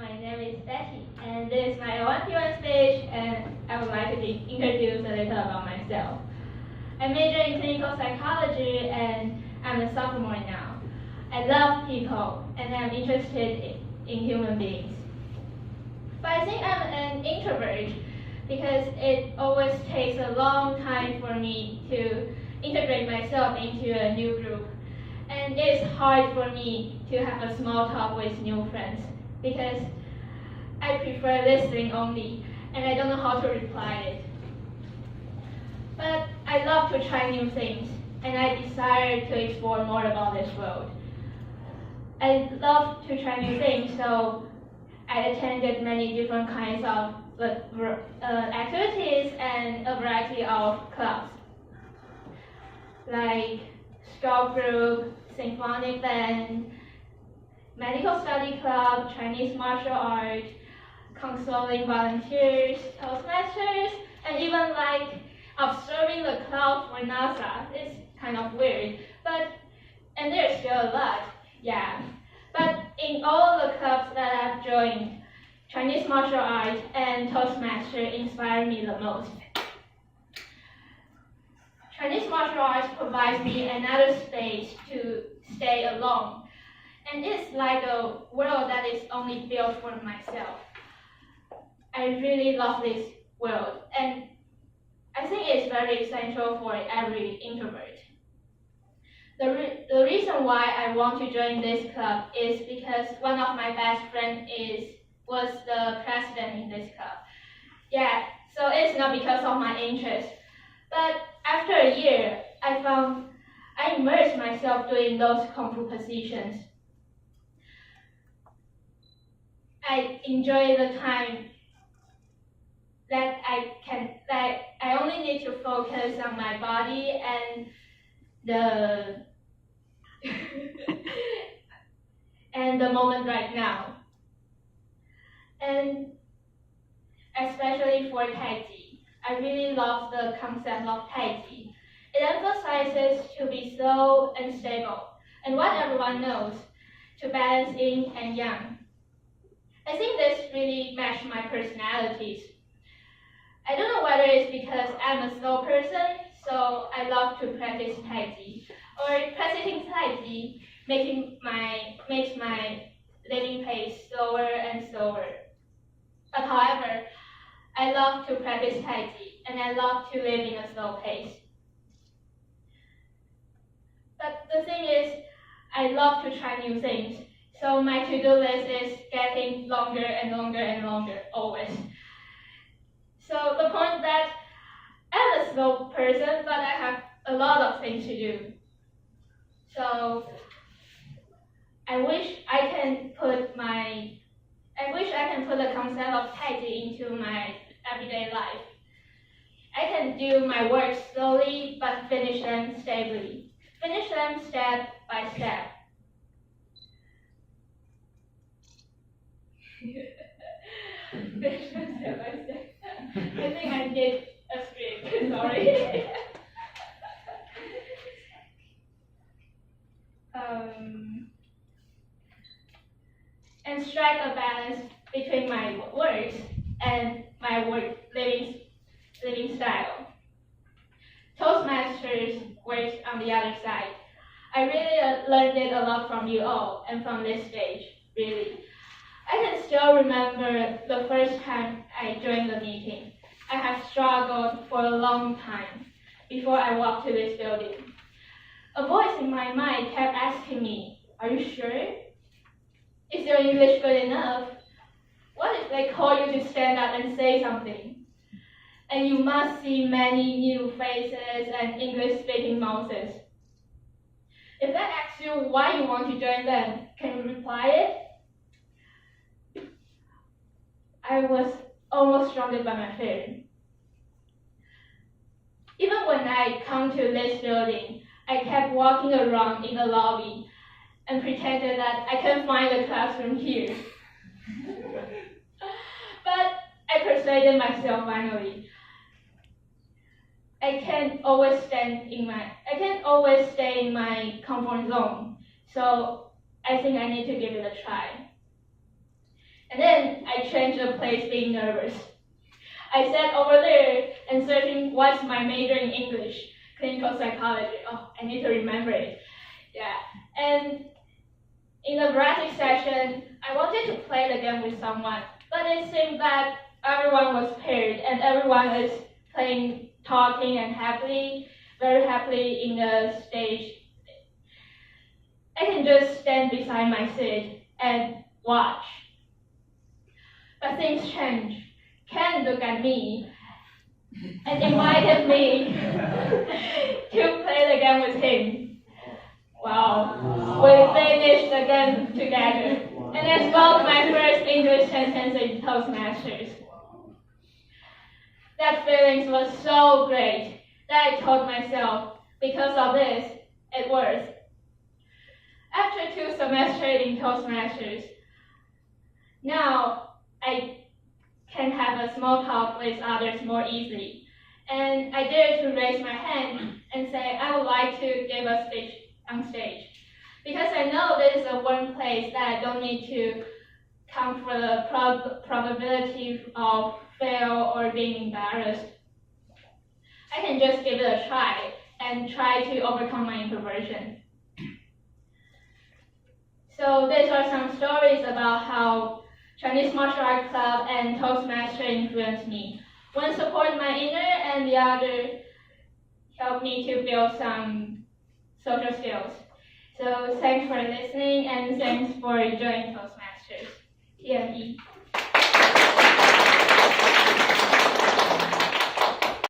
my name is Betty, and this is my L1P1 stage, and I would like to introduce a little about myself. I major in clinical psychology, and I'm a sophomore now. I love people, and I'm interested in human beings. But I think I'm an introvert because it always takes a long time for me to integrate myself into a new group. And it's hard for me to have a small talk with new friends because I prefer listening only and I don't know how to reply it. But I love to try new things and I desire to explore more about this world. I love to try new things, so I attended many different kinds of activities and a variety of clubs, like Scout Group, Symphonic Band, Medical Study Club, Chinese Martial Art, Counseling Volunteers, Toastmasters, and even like observing the cloud for NASA. It's kind of weird, and there's still a lot, yeah. But in all the clubs that I've joined, Chinese martial arts and Toastmaster inspire me the most. Chinese martial arts provides me another space to stay alone, and it's like a world that is only built for myself. I really love this world, and I think it's very essential for every introvert. The reason why I want to join this club is because one of my best friends was the president in this club. Yeah, so it's not because of my interest. But after a year, I found I immersed myself doing those kung fu positions. I enjoy the time that I only need to focus on my body and the moment right now. And especially for Tai Chi. I really love the concept of Tai Chi. It emphasizes to be slow and stable, and what everyone knows, to balance yin and yang. I think this really matched my personalities. I don't know whether it's because I'm a slow person, so I love to practice Tai Chi, or practicing Tai Chi makes my living pace slower and slower. But however, I love to practice Tai Chi, and I love to live in a slow pace. But the thing is, I love to try new things, so my to-do list is getting longer and longer and longer, always. So the point that I'm a slow person, but I have a lot of things to do. So I wish I can put the concept of Tai Chi into my everyday life. I can do my work slowly, but finish them stably. Finish them step by step. Finish them step by step. I think I did a script, sorry. And strike a balance between my works and my living style. Toastmasters works on the other side. I really learned it a lot from you all and from this stage, really. I can still remember the first time I joined the meeting. I have struggled for a long time before I walked to this building. A voice in my mind kept asking me, "Are you sure? Is your English good enough? What if they call you to stand up and say something? And you must see many new faces and English-speaking mouths. If they ask you why you want to join them, can you reply it?" I was almost surrounded by my fear. Even when I come to this building, I kept walking around in the lobby and pretended that I couldn't find the classroom here. But I persuaded myself finally. I can't always stay in my comfort zone, so I think I need to give it a try. And then I changed the place being nervous. I sat over there and searching what's my major in English, clinical psychology. Oh, I need to remember it. Yeah. And in the breathing session, I wanted to play the game with someone, but it seemed that everyone was paired and everyone is playing, talking and very happily in the stage. I can just stand beside my seat and watch. But things change. Ken looked at me and invited me to play the game with him. Wow. We finished the game together. And I spoke my first English sentence in Toastmasters. That feeling was so great that I told myself, because of this, it works. After 2 semesters in Toastmasters, now I can have a small talk with others more easily. And I dare to raise my hand and say I would like to give a speech on stage. Because I know this is one place that I don't need to count for the probability of fail or being embarrassed. I can just give it a try and try to overcome my introversion. So these are some stories about how Chinese martial arts club and Toastmaster influenced me. One supported my inner and the other helped me to build some social skills. So thanks for listening and thanks for joining Toastmasters. TME.